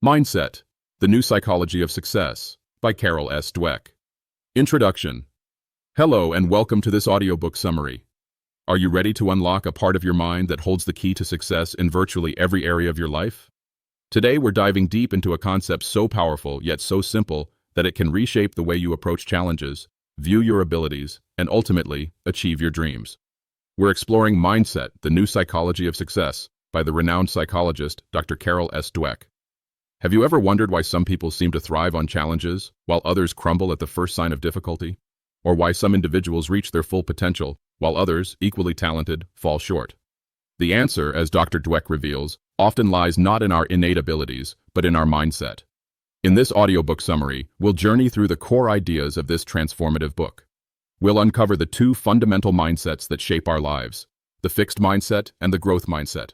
Mindset, The New Psychology of Success, by Carol S. Dweck. Introduction. Hello and welcome to this audiobook summary. Are you ready to unlock a part of your mind that holds the key to success in virtually every area of your life? Today we're diving deep into a concept so powerful yet so simple that it can reshape the way you approach challenges, view your abilities, and ultimately achieve your dreams. We're exploring Mindset, The New Psychology of Success, by the renowned psychologist Dr. Carol S. Dweck. Have you ever wondered why some people seem to thrive on challenges, while others crumble at the first sign of difficulty? Or why some individuals reach their full potential, while others, equally talented, fall short? The answer, as Dr. Dweck reveals, often lies not in our innate abilities, but in our mindset. In this audiobook summary, we'll journey through the core ideas of this transformative book. We'll uncover the two fundamental mindsets that shape our lives, the fixed mindset and the growth mindset.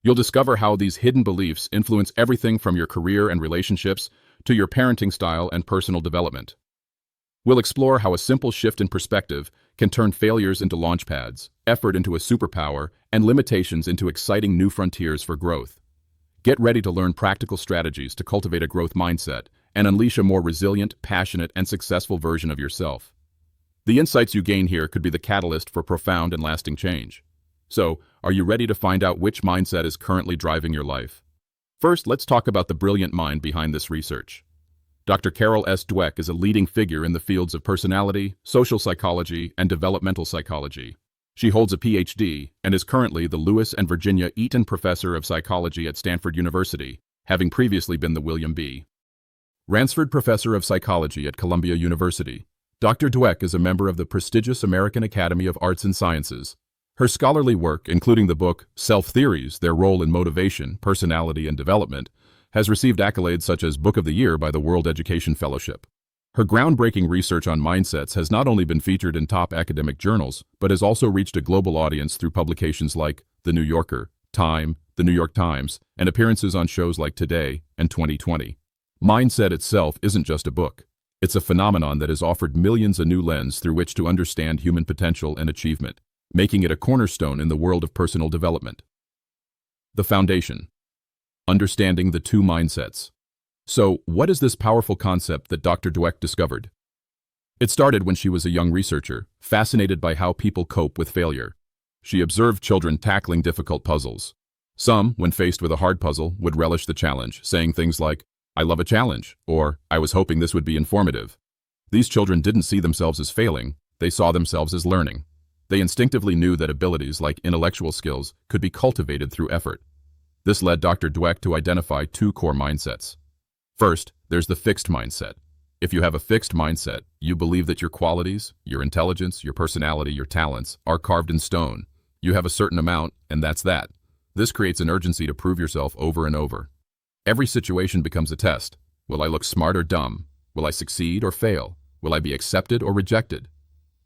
You'll discover how these hidden beliefs influence everything from your career and relationships to your parenting style and personal development. We'll explore how a simple shift in perspective can turn failures into launchpads, effort into a superpower, and limitations into exciting new frontiers for growth. Get ready to learn practical strategies to cultivate a growth mindset and unleash a more resilient, passionate, and successful version of yourself. The insights you gain here could be the catalyst for profound and lasting change. So, are you ready to find out which mindset is currently driving your life? First, let's talk about the brilliant mind behind this research. Dr. Carol S. Dweck is a leading figure in the fields of personality, social psychology, and developmental psychology. She holds a PhD and is currently the Lewis and Virginia Eaton Professor of Psychology at Stanford University, having previously been the William B. Ransford Professor of Psychology at Columbia University. Dr. Dweck is a member of the prestigious American Academy of Arts and Sciences. Her scholarly work, including the book Self-Theories, Their Role in Motivation, Personality, and Development, has received accolades such as Book of the Year by the World Education Fellowship. Her groundbreaking research on mindsets has not only been featured in top academic journals, but has also reached a global audience through publications like The New Yorker, Time, The New York Times, and appearances on shows like Today and 2020. Mindset itself isn't just a book. It's a phenomenon that has offered millions a new lens through which to understand human potential and achievement, making it a cornerstone in the world of personal development. The foundation. Understanding the two mindsets. So, what is this powerful concept that Dr. Dweck discovered? It started when she was a young researcher, fascinated by how people cope with failure. She observed children tackling difficult puzzles. Some, when faced with a hard puzzle, would relish the challenge, saying things like, "I love a challenge," or "I was hoping this would be informative." These children didn't see themselves as failing, they saw themselves as learning. They instinctively knew that abilities like intellectual skills could be cultivated through effort. This led Dr. Dweck to identify two core mindsets. First, there's the fixed mindset. If you have a fixed mindset, you believe that your qualities, your intelligence, your personality, your talents are carved in stone. You have a certain amount, and that's that. This creates an urgency to prove yourself over and over. Every situation becomes a test. Will I look smart or dumb? Will I succeed or fail? Will I be accepted or rejected?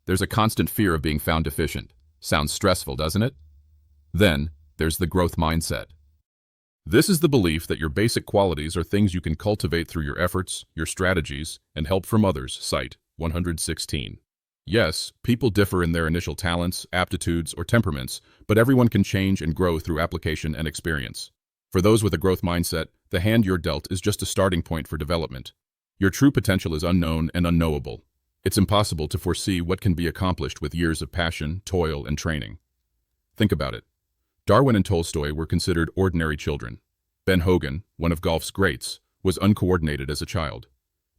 There's a constant fear of being found deficient. Sounds stressful, doesn't it? Then, there's the growth mindset. This is the belief that your basic qualities are things you can cultivate through your efforts, your strategies, and help from others. Cite 116. Yes, people differ in their initial talents, aptitudes, or temperaments, but everyone can change and grow through application and experience. For those with a growth mindset, the hand you're dealt is just a starting point for development. Your true potential is unknown and unknowable. It's impossible to foresee what can be accomplished with years of passion, toil, and training. Think about it. Darwin and Tolstoy were considered ordinary children. Ben Hogan, one of golf's greats, was uncoordinated as a child.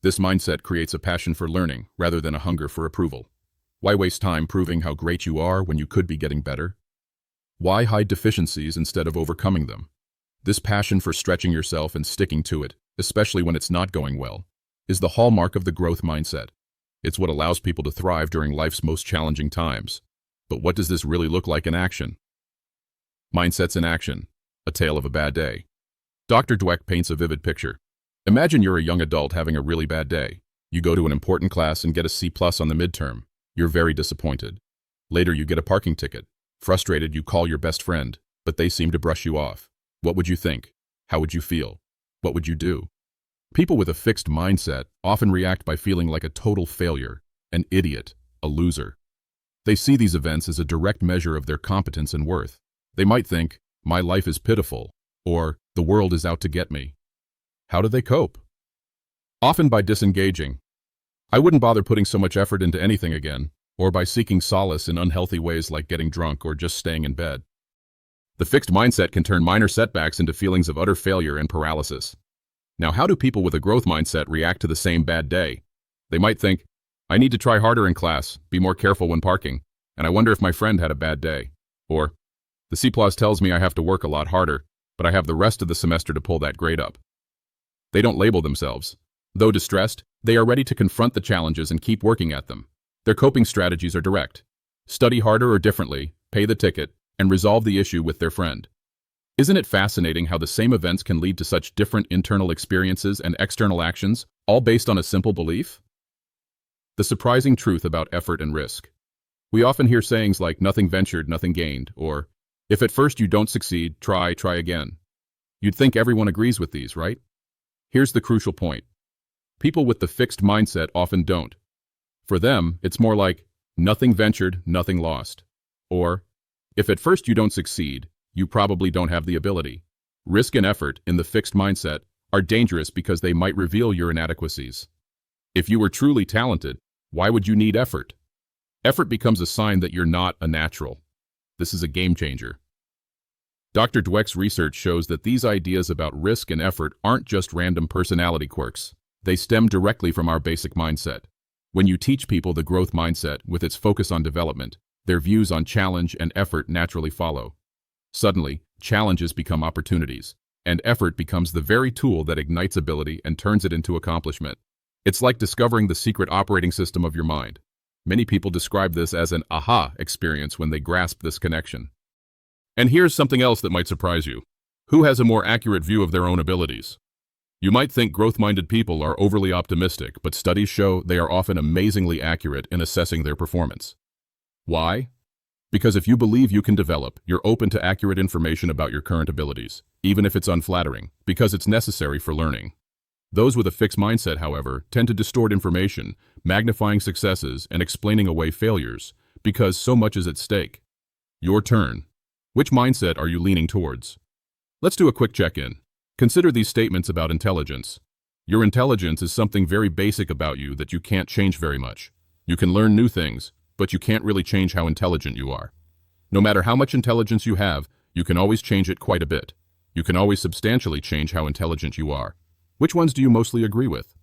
This mindset creates a passion for learning rather than a hunger for approval. Why waste time proving how great you are when you could be getting better? Why hide deficiencies instead of overcoming them? This passion for stretching yourself and sticking to it, especially when it's not going well, is the hallmark of the growth mindset. It's what allows people to thrive during life's most challenging times. But what does this really look like in action? Mindsets in action. A tale of a bad day. Dr. Dweck paints a vivid picture. Imagine you're a young adult having a really bad day. You go to an important class and get a C+ on the midterm. You're very disappointed. Later you get a parking ticket. Frustrated, you call your best friend, but they seem to brush you off. What would you think? How would you feel? What would you do? People with a fixed mindset often react by feeling like a total failure, an idiot, a loser. They see these events as a direct measure of their competence and worth. They might think, "My life is pitiful," or "The world is out to get me." How do they cope? Often by disengaging. I wouldn't bother putting so much effort into anything again, or by seeking solace in unhealthy ways like getting drunk or just staying in bed. The fixed mindset can turn minor setbacks into feelings of utter failure and paralysis. Now, how do people with a growth mindset react to the same bad day? They might think, I need to try harder in class, be more careful when parking, and I wonder if my friend had a bad day. Or, the C+ tells me I have to work a lot harder, but I have the rest of the semester to pull that grade up. They don't label themselves. Though distressed, they are ready to confront the challenges and keep working at them. Their coping strategies are direct. Study harder or differently, pay the ticket, and resolve the issue with their friend. Isn't it fascinating how the same events can lead to such different internal experiences and external actions, all based on a simple belief? The surprising truth about effort and risk. We often hear sayings like, nothing ventured, nothing gained, or, if at first you don't succeed, try again. You'd think everyone agrees with these, right? Here's the crucial point. People with the fixed mindset often don't. For them, it's more like, nothing ventured, nothing lost. Or, if at first you don't succeed, you probably don't have the ability. Risk and effort in the fixed mindset are dangerous because they might reveal your inadequacies. If you were truly talented, why would you need effort? Effort becomes a sign that you're not a natural. This is a game changer. Dr. Dweck's research shows that these ideas about risk and effort aren't just random personality quirks. They stem directly from our basic mindset. When you teach people the growth mindset with its focus on development, their views on challenge and effort naturally follow. Suddenly, challenges become opportunities, and effort becomes the very tool that ignites ability and turns it into accomplishment. It's like discovering the secret operating system of your mind. Many people describe this as an aha experience when they grasp this connection. And here's something else that might surprise you. Who has a more accurate view of their own abilities? You might think growth-minded people are overly optimistic, but studies show they are often amazingly accurate in assessing their performance. Why? Because if you believe you can develop, you're open to accurate information about your current abilities, even if it's unflattering, because it's necessary for learning. Those with a fixed mindset, however, tend to distort information, magnifying successes and explaining away failures, because so much is at stake. Your turn. Which mindset are you leaning towards? Let's do a quick check-in. Consider these statements about intelligence. Your intelligence is something very basic about you that you can't change very much. You can learn new things, but you can't really change how intelligent you are. No matter how much intelligence you have, you can always change it quite a bit. You can always substantially change how intelligent you are. Which ones do you mostly agree with?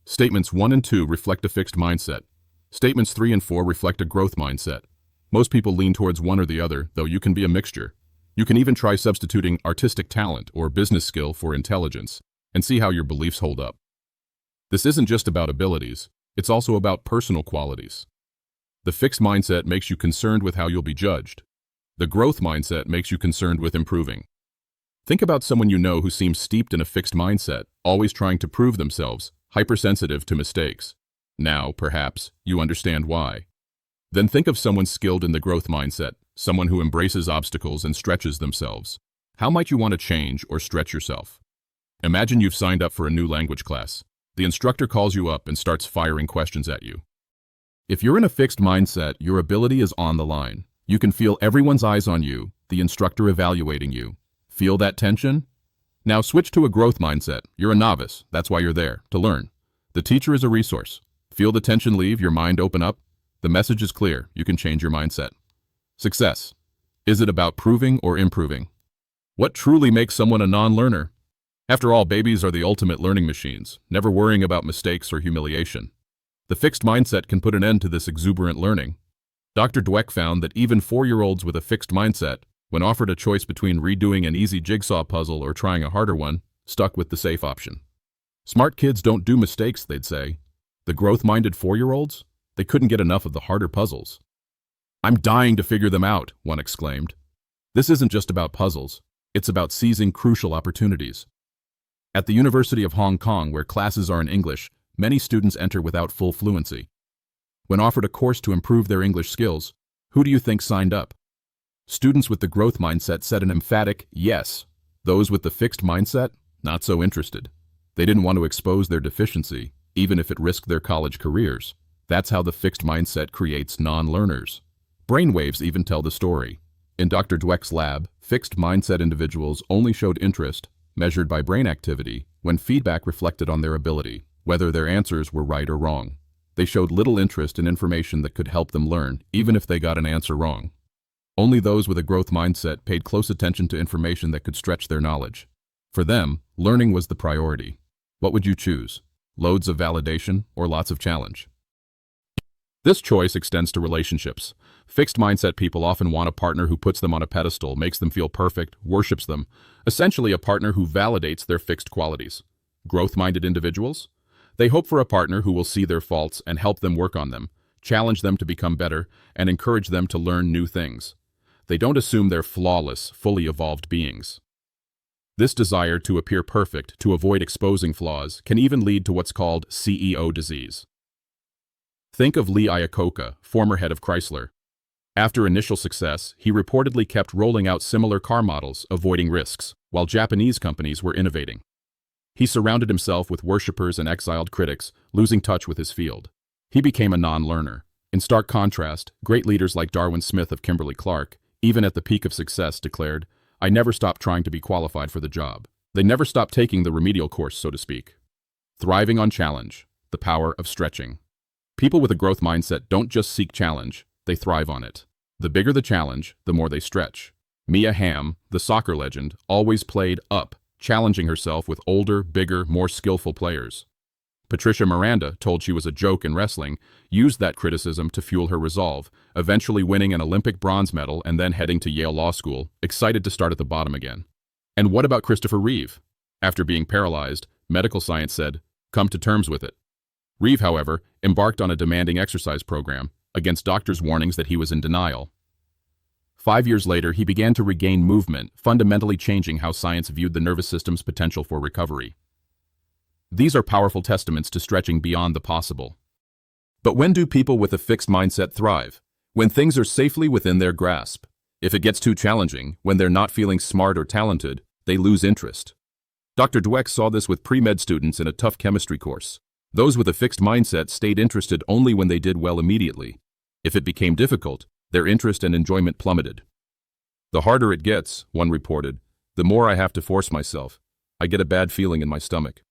Statements 1 and 2 reflect a fixed mindset. Statements 3 and 4 reflect a growth mindset. Most people lean towards one or the other, though you can be a mixture. You can even try substituting artistic talent or business skill for intelligence, and see how your beliefs hold up. This isn't just about abilities, it's also about personal qualities. The fixed mindset makes you concerned with how you'll be judged. The growth mindset makes you concerned with improving. Think about someone you know who seems steeped in a fixed mindset, always trying to prove themselves, hypersensitive to mistakes. Now, perhaps, you understand why. Then think of someone skilled in the growth mindset, someone who embraces obstacles and stretches themselves. How might you want to change or stretch yourself? Imagine you've signed up for a new language class. The instructor calls you up and starts firing questions at you. If you're in a fixed mindset, your ability is on the line. You can feel everyone's eyes on you, the instructor evaluating you. Feel that tension? Now switch to a growth mindset. You're a novice, that's why you're there, to learn. The teacher is a resource. Feel the tension leave, your mind open up. The message is clear, you can change your mindset. Success. Is it about proving or improving? What truly makes someone a non-learner? After all, babies are the ultimate learning machines, never worrying about mistakes or humiliation. The fixed mindset can put an end to this exuberant learning. Dr. Dweck found that even 4-year-olds with a fixed mindset, when offered a choice between redoing an easy jigsaw puzzle or trying a harder one, stuck with the safe option. Smart kids don't do mistakes, they'd say. The growth-minded 4-year-olds? They couldn't get enough of the harder puzzles. I'm dying to figure them out, one exclaimed. This isn't just about puzzles. It's about seizing crucial opportunities. At the University of Hong Kong, where classes are in English, many students enter without full fluency. When offered a course to improve their English skills, who do you think signed up? Students with the growth mindset said an emphatic yes. Those with the fixed mindset, not so interested. They didn't want to expose their deficiency, even if it risked their college careers. That's how the fixed mindset creates non-learners. Brainwaves even tell the story. In Dr. Dweck's lab, fixed mindset individuals only showed interest, measured by brain activity, when feedback reflected on their ability, whether their answers were right or wrong. They showed little interest in information that could help them learn, even if they got an answer wrong. Only those with a growth mindset paid close attention to information that could stretch their knowledge. For them, learning was the priority. What would you choose? Loads of validation or lots of challenge? This choice extends to relationships. Fixed mindset people often want a partner who puts them on a pedestal, makes them feel perfect, worships them, essentially a partner who validates their fixed qualities. Growth-minded individuals? They hope for a partner who will see their faults and help them work on them, challenge them to become better, and encourage them to learn new things. They don't assume they're flawless, fully evolved beings. This desire to appear perfect, to avoid exposing flaws, can even lead to what's called CEO disease. Think of Lee Iacocca, former head of Chrysler. After initial success, he reportedly kept rolling out similar car models, avoiding risks, while Japanese companies were innovating. He surrounded himself with worshippers and exiled critics, losing touch with his field. He became a non-learner. In stark contrast, great leaders like Darwin Smith of Kimberly-Clark, even at the peak of success, declared, "I never stopped trying to be qualified for the job." They never stopped taking the remedial course, so to speak. Thriving on challenge, the power of stretching. People with a growth mindset don't just seek challenge, they thrive on it. The bigger the challenge, the more they stretch. Mia Hamm, the soccer legend, always played up, challenging herself with older, bigger, more skillful players. Patricia Miranda, told she was a joke in wrestling, used that criticism to fuel her resolve, eventually winning an Olympic bronze medal and then heading to Yale Law School, excited to start at the bottom again. And what about Christopher Reeve? After being paralyzed, medical science said, "Come to terms with it." Reeve, however, embarked on a demanding exercise program, against doctors' warnings that he was in denial. 5 years later, he began to regain movement, fundamentally changing how science viewed the nervous system's potential for recovery. These are powerful testaments to stretching beyond the possible. But when do people with a fixed mindset thrive? When things are safely within their grasp. If it gets too challenging, when they're not feeling smart or talented, they lose interest. Dr. Dweck saw this with pre-med students in a tough chemistry course. Those with a fixed mindset stayed interested only when they did well immediately. If it became difficult, their interest and enjoyment plummeted. "The harder it gets," one reported, "the more I have to force myself. I get a bad feeling in my stomach."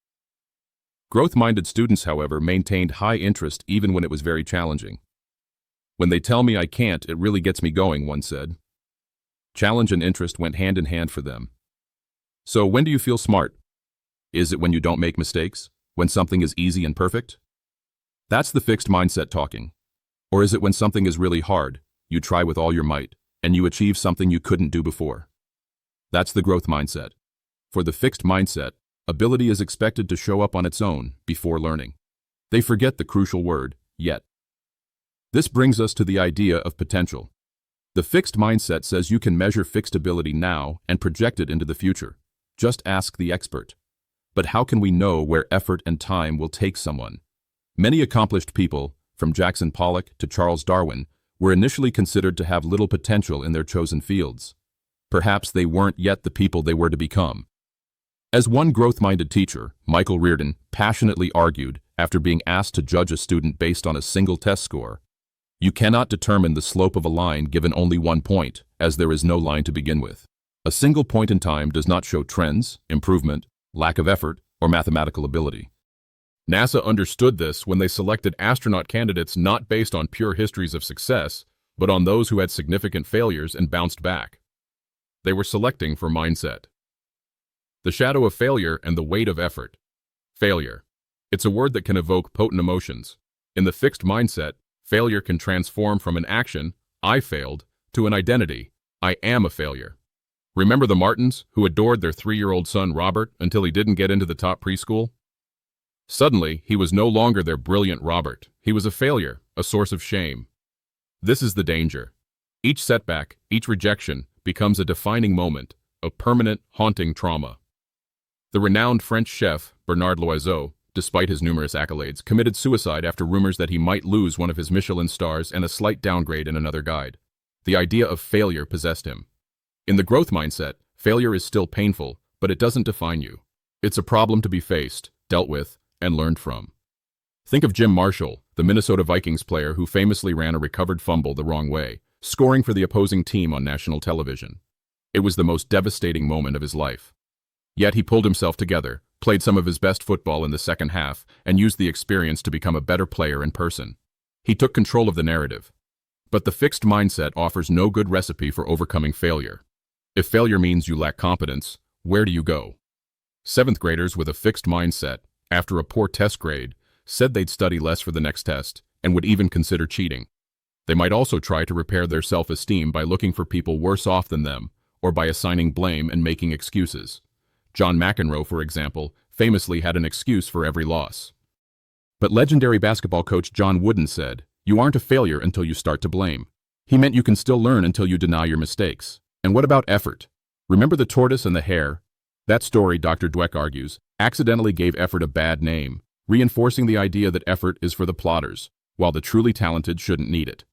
Growth-minded students, however, maintained high interest even when it was very challenging. "When they tell me I can't, it really gets me going," one said. Challenge and interest went hand in hand for them. So when do you feel smart? Is it when you don't make mistakes? When something is easy and perfect? That's the fixed mindset talking. Or is it when something is really hard, you try with all your might, and you achieve something you couldn't do before? That's the growth mindset. For the fixed mindset, ability is expected to show up on its own before learning. They forget the crucial word, yet. This brings us to the idea of potential. The fixed mindset says you can measure fixed ability now and project it into the future. Just ask the expert. But how can we know where effort and time will take someone? Many accomplished people, from Jackson Pollock to Charles Darwin, were initially considered to have little potential in their chosen fields. Perhaps they weren't yet the people they were to become. As one growth-minded teacher, Michael Reardon, passionately argued after being asked to judge a student based on a single test score, "You cannot determine the slope of a line given only one point, as there is no line to begin with. A single point in time does not show trends, improvement, lack of effort, or mathematical ability." NASA understood this when they selected astronaut candidates not based on pure histories of success, but on those who had significant failures and bounced back. They were selecting for mindset. The shadow of failure and the weight of effort. Failure. It's a word that can evoke potent emotions. In the fixed mindset, failure can transform from an action, "I failed," to an identity, "I am a failure." Remember the Martins, who adored their 3-year-old son Robert until he didn't get into the top preschool? Suddenly, he was no longer their brilliant Robert. He was a failure, a source of shame. This is the danger. Each setback, each rejection, becomes a defining moment, a permanent, haunting trauma. The renowned French chef, Bernard Loiseau, despite his numerous accolades, committed suicide after rumors that he might lose one of his Michelin stars and a slight downgrade in another guide. The idea of failure possessed him. In the growth mindset, failure is still painful, but it doesn't define you. It's a problem to be faced, dealt with, and learned from. Think of Jim Marshall, the Minnesota Vikings player who famously ran a recovered fumble the wrong way, scoring for the opposing team on national television. It was the most devastating moment of his life. Yet he pulled himself together, played some of his best football in the second half, and used the experience to become a better player in person. He took control of the narrative. But the fixed mindset offers no good recipe for overcoming failure. If failure means you lack competence, where do you go? Seventh graders with a fixed mindset, after a poor test grade, said they'd study less for the next test and would even consider cheating. They might also try to repair their self-esteem by looking for people worse off than them, or by assigning blame and making excuses. John McEnroe, for example, famously had an excuse for every loss. But legendary basketball coach John Wooden said, "You aren't a failure until you start to blame." He meant you can still learn until you deny your mistakes. And what about effort? Remember the tortoise and the hare? That story, Dr. Dweck argues, accidentally gave effort a bad name, reinforcing the idea that effort is for the plodders, while the truly talented shouldn't need it.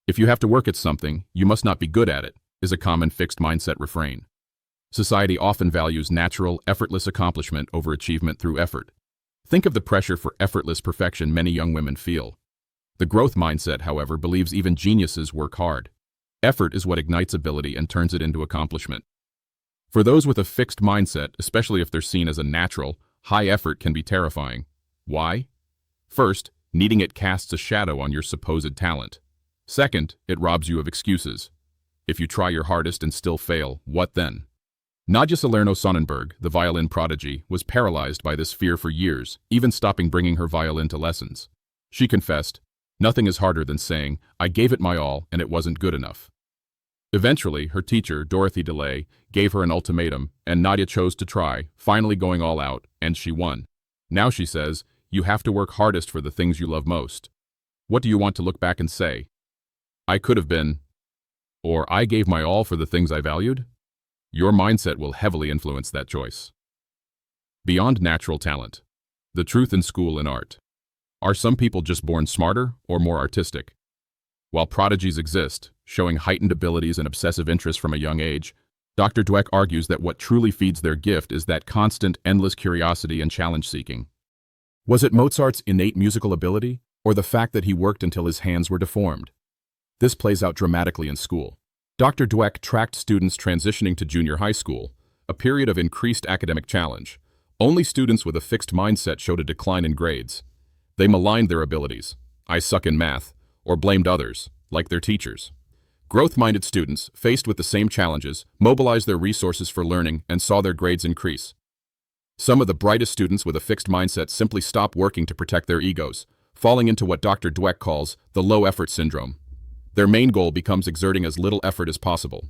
If you have to work at something, you must not be good at it, is a common fixed mindset refrain. Society often values natural, effortless accomplishment over achievement through effort. Think of the pressure for effortless perfection many young women feel. The growth mindset, however, believes even geniuses work hard. Effort is what ignites ability and turns it into accomplishment. For those with a fixed mindset, especially if they're seen as a natural, high effort can be terrifying. Why? First, needing it casts a shadow on your supposed talent. Second, it robs you of excuses. If you try your hardest and still fail, what then? Nadja Salerno-Sonnenberg, the violin prodigy, was paralyzed by this fear for years, even stopping bringing her violin to lessons. She confessed, "Nothing is harder than saying, I gave it my all and it wasn't good enough." Eventually, her teacher, Dorothy DeLay, gave her an ultimatum, and Nadja chose to try, finally going all out, and she won. Now she says, you have to work hardest for the things you love most. What do you want to look back and say? I could have been, or I gave my all for the things I valued? Your mindset will heavily influence that choice. Beyond natural talent. The truth in school and art. Are some people just born smarter or more artistic? While prodigies exist, showing heightened abilities and obsessive interest from a young age, Dr. Dweck argues that what truly feeds their gift is that constant, endless curiosity and challenge-seeking. Was it Mozart's innate musical ability, or the fact that he worked until his hands were deformed? This plays out dramatically in school. Dr. Dweck tracked students transitioning to junior high school, a period of increased academic challenge. Only students with a fixed mindset showed a decline in grades. They maligned their abilities, "I suck in math," or blamed others, like their teachers. Growth-minded students, faced with the same challenges, mobilized their resources for learning and saw their grades increase. Some of the brightest students with a fixed mindset simply stop working to protect their egos, falling into what Dr. Dweck calls the low-effort syndrome. Their main goal becomes exerting as little effort as possible.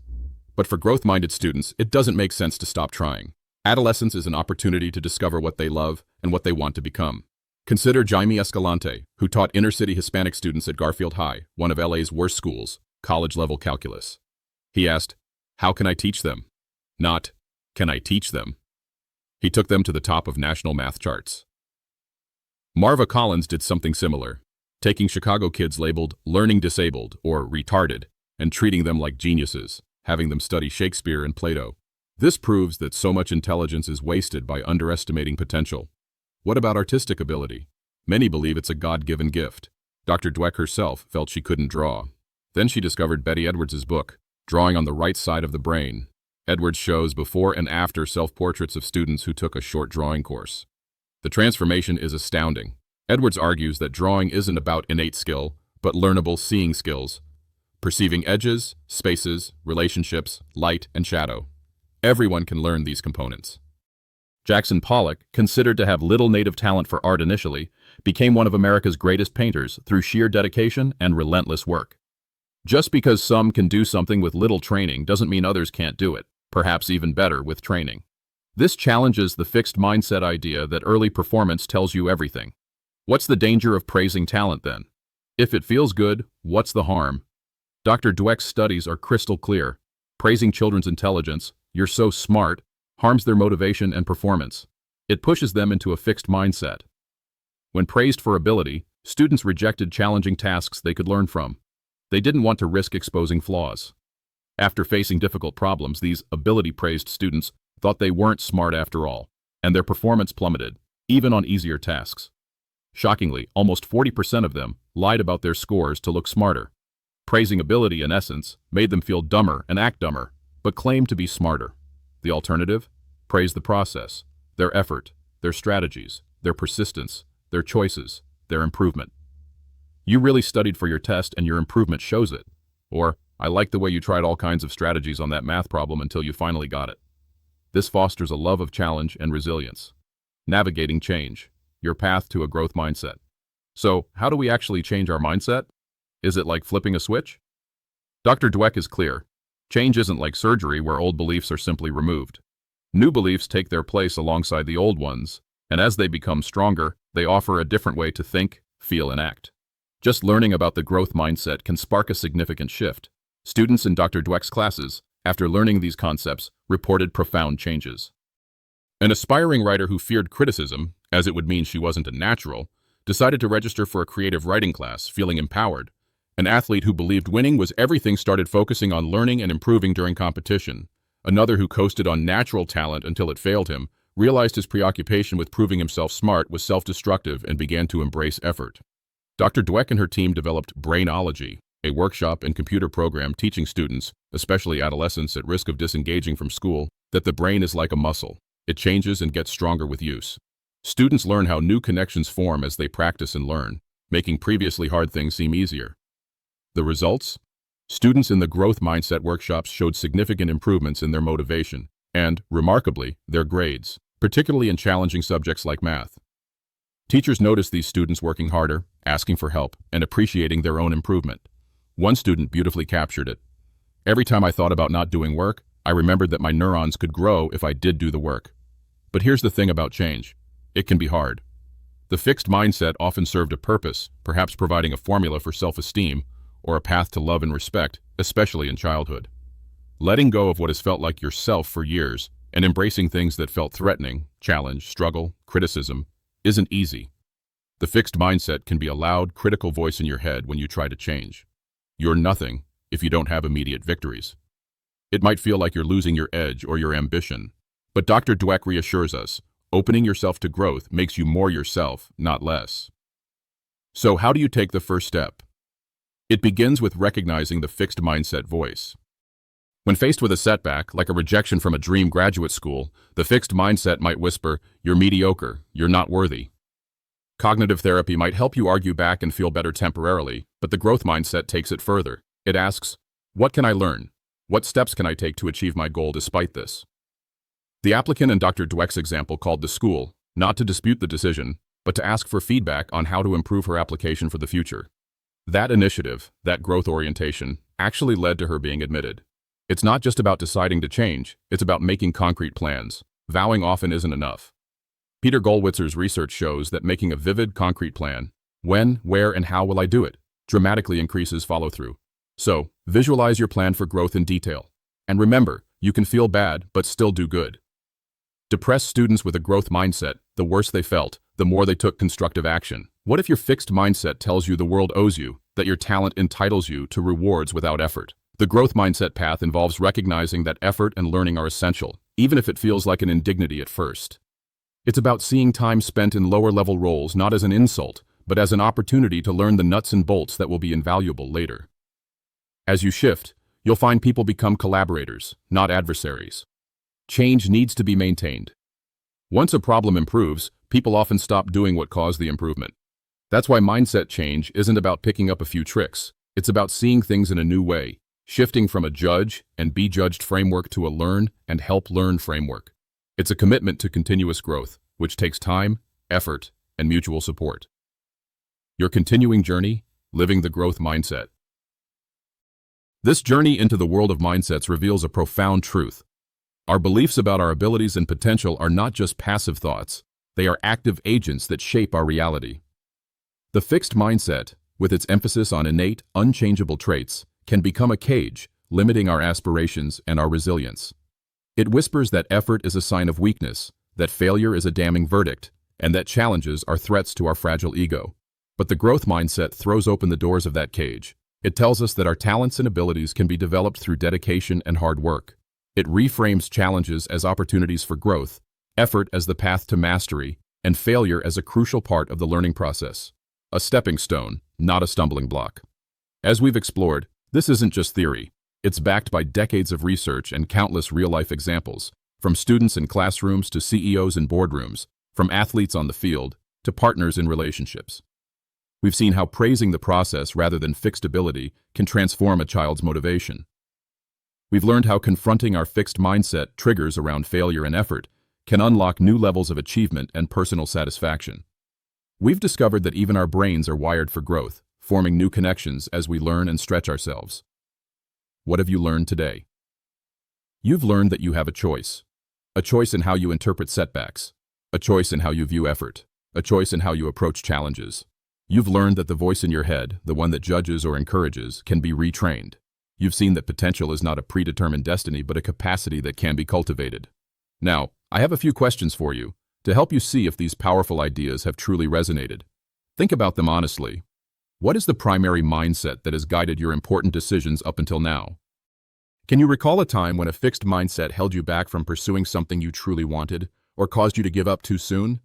But for growth-minded students, it doesn't make sense to stop trying. Adolescence is an opportunity to discover what they love and what they want to become. Consider Jaime Escalante, who taught inner-city Hispanic students at Garfield High, one of LA's worst schools, college-level calculus. He asked, "How can I teach them?" Not, "Can I teach them?" He took them to the top of national math charts. Marva Collins did something similar, taking Chicago kids labeled learning disabled or retarded and treating them like geniuses, having them study Shakespeare and Plato. This proves that so much intelligence is wasted by underestimating potential. What about artistic ability? Many believe it's a God-given gift. Dr. Dweck herself felt she couldn't draw. Then she discovered Betty Edwards' book, Drawing on the Right Side of the Brain. Edwards shows before and after self-portraits of students who took a short drawing course. The transformation is astounding. Edwards argues that drawing isn't about innate skill, but learnable seeing skills, perceiving edges, spaces, relationships, light, and shadow. Everyone can learn these components. Jackson Pollock, considered to have little native talent for art initially, became one of America's greatest painters through sheer dedication and relentless work. Just because some can do something with little training doesn't mean others can't do it, perhaps even better with training. This challenges the fixed mindset idea that early performance tells you everything. What's the danger of praising talent then? If it feels good, what's the harm? Dr. Dweck's studies are crystal clear. Praising children's intelligence, "You're so smart," harms their motivation and performance. It pushes them into a fixed mindset. When praised for ability, students rejected challenging tasks they could learn from. They didn't want to risk exposing flaws. After facing difficult problems, these ability-praised students thought they weren't smart after all, and their performance plummeted, even on easier tasks. Shockingly, almost 40% of them lied about their scores to look smarter. Praising ability, in essence, made them feel dumber and act dumber, but claimed to be smarter. The alternative? Praise the process, their effort, their strategies, their persistence, their choices, their improvement. You really studied for your test and your improvement shows it. Or, I like the way you tried all kinds of strategies on that math problem until you finally got it. This fosters a love of challenge and resilience. Navigating change, your path to a growth mindset. So, how do we actually change our mindset? Is it like flipping a switch? Dr. Dweck is clear. Change isn't like surgery where old beliefs are simply removed. New beliefs take their place alongside the old ones, and as they become stronger, they offer a different way to think, feel, and act. Just learning about the growth mindset can spark a significant shift. Students in Dr. Dweck's classes, after learning these concepts, reported profound changes. An aspiring writer who feared criticism, as it would mean she wasn't a natural, decided to register for a creative writing class, feeling empowered. An athlete who believed winning was everything started focusing on learning and improving during competition. Another who coasted on natural talent until it failed him, realized his preoccupation with proving himself smart was self-destructive and began to embrace effort. Dr. Dweck and her team developed Brainology, a workshop and computer program teaching students, especially adolescents at risk of disengaging from school, that the brain is like a muscle. It changes and gets stronger with use. Students learn how new connections form as they practice and learn, making previously hard things seem easier. The results? Students in the growth mindset workshops showed significant improvements in their motivation and, remarkably, their grades, particularly in challenging subjects like math. Teachers noticed these students working harder, asking for help, and appreciating their own improvement. One student beautifully captured it. Every time I thought about not doing work, I remembered that my neurons could grow if I did do the work. But here's the thing about change. It can be hard. The fixed mindset often served a purpose, perhaps providing a formula for self-esteem, or a path to love and respect, especially in childhood. Letting go of what has felt like yourself for years and embracing things that felt threatening, challenge, struggle, criticism, isn't easy. The fixed mindset can be a loud, critical voice in your head when you try to change. You're nothing if you don't have immediate victories. It might feel like you're losing your edge or your ambition, but Dr. Dweck reassures us, opening yourself to growth makes you more yourself, not less. So how do you take the first step? It begins with recognizing the fixed mindset voice. When faced with a setback, like a rejection from a dream graduate school, the fixed mindset might whisper, "You're mediocre, you're not worthy." Cognitive therapy might help you argue back and feel better temporarily, but the growth mindset takes it further. It asks, what can I learn? What steps can I take to achieve my goal despite this? The applicant in Dr. Dweck's example called the school, not to dispute the decision, but to ask for feedback on how to improve her application for the future. That initiative, that growth orientation, actually led to her being admitted. It's not just about deciding to change, it's about making concrete plans. Vowing often isn't enough. Peter Gollwitzer's research shows that making a vivid, concrete plan, when, where, and how will I do it, dramatically increases follow-through. So, visualize your plan for growth in detail. And remember, you can feel bad, but still do good. Depressed students with a growth mindset, the worse they felt, the more they took constructive action. What if your fixed mindset tells you the world owes you, that your talent entitles you to rewards without effort? The growth mindset path involves recognizing that effort and learning are essential, even if it feels like an indignity at first. It's about seeing time spent in lower-level roles not as an insult, but as an opportunity to learn the nuts and bolts that will be invaluable later. As you shift, you'll find people become collaborators, not adversaries. Change needs to be maintained. Once a problem improves, people often stop doing what caused the improvement. That's why mindset change isn't about picking up a few tricks. It's about seeing things in a new way, shifting from a judge and be judged framework to a learn and help learn framework. It's a commitment to continuous growth, which takes time, effort, and mutual support. Your continuing journey, living the growth mindset. This journey into the world of mindsets reveals a profound truth. Our beliefs about our abilities and potential are not just passive thoughts, they are active agents that shape our reality. The fixed mindset, with its emphasis on innate, unchangeable traits, can become a cage, limiting our aspirations and our resilience. It whispers that effort is a sign of weakness, that failure is a damning verdict, and that challenges are threats to our fragile ego. But the growth mindset throws open the doors of that cage. It tells us that our talents and abilities can be developed through dedication and hard work. It reframes challenges as opportunities for growth, effort as the path to mastery, and failure as a crucial part of the learning process. A stepping stone, not a stumbling block. As we've explored, this isn't just theory. It's backed by decades of research and countless real-life examples, from students in classrooms to CEOs in boardrooms, from athletes on the field to partners in relationships. We've seen how praising the process rather than fixed ability can transform a child's motivation. We've learned how confronting our fixed mindset triggers around failure and effort can unlock new levels of achievement and personal satisfaction. We've discovered that even our brains are wired for growth, forming new connections as we learn and stretch ourselves. What have you learned today? You've learned that you have a choice in how you interpret setbacks, a choice in how you view effort, a choice in how you approach challenges. You've learned that the voice in your head, the one that judges or encourages, can be retrained. You've seen that potential is not a predetermined destiny but a capacity that can be cultivated. Now, I have a few questions for you to help you see if these powerful ideas have truly resonated. Think about them honestly. What is the primary mindset that has guided your important decisions up until now? Can you recall a time when a fixed mindset held you back from pursuing something you truly wanted or caused you to give up too soon?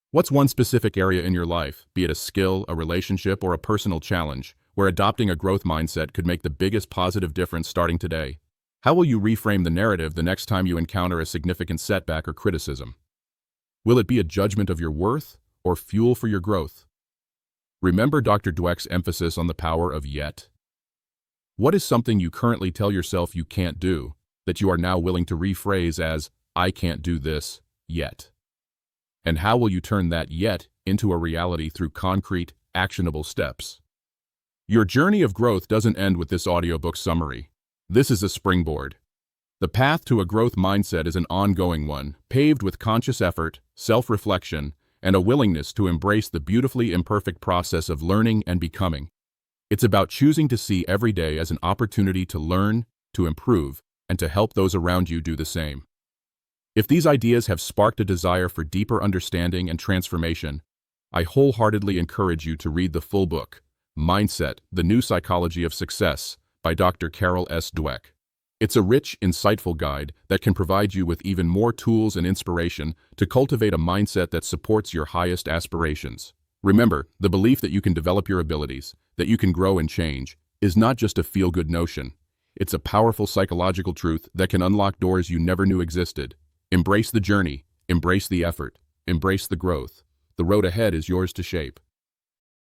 What's one specific area in your life, be it a skill, a relationship, or a personal challenge, where adopting a growth mindset could make the biggest positive difference starting today? How will you reframe the narrative the next time you encounter a significant setback or criticism? Will it be a judgment of your worth or fuel for your growth? Remember Dr. Dweck's emphasis on the power of yet? What is something you currently tell yourself you can't do that you are now willing to rephrase as, I can't do this yet? And how will you turn that yet into a reality through concrete, actionable steps? Your journey of growth doesn't end with this audiobook summary. This is a springboard. The path to a growth mindset is an ongoing one, paved with conscious effort, self-reflection, and a willingness to embrace the beautifully imperfect process of learning and becoming. It's about choosing to see every day as an opportunity to learn, to improve, and to help those around you do the same. If these ideas have sparked a desire for deeper understanding and transformation, I wholeheartedly encourage you to read the full book, Mindset: The New Psychology of Success, by Dr. Carol S. Dweck. It's a rich, insightful guide that can provide you with even more tools and inspiration to cultivate a mindset that supports your highest aspirations. Remember, the belief that you can develop your abilities, that you can grow and change, is not just a feel-good notion. It's a powerful psychological truth that can unlock doors you never knew existed. Embrace the journey, embrace the effort, embrace the growth. The road ahead is yours to shape.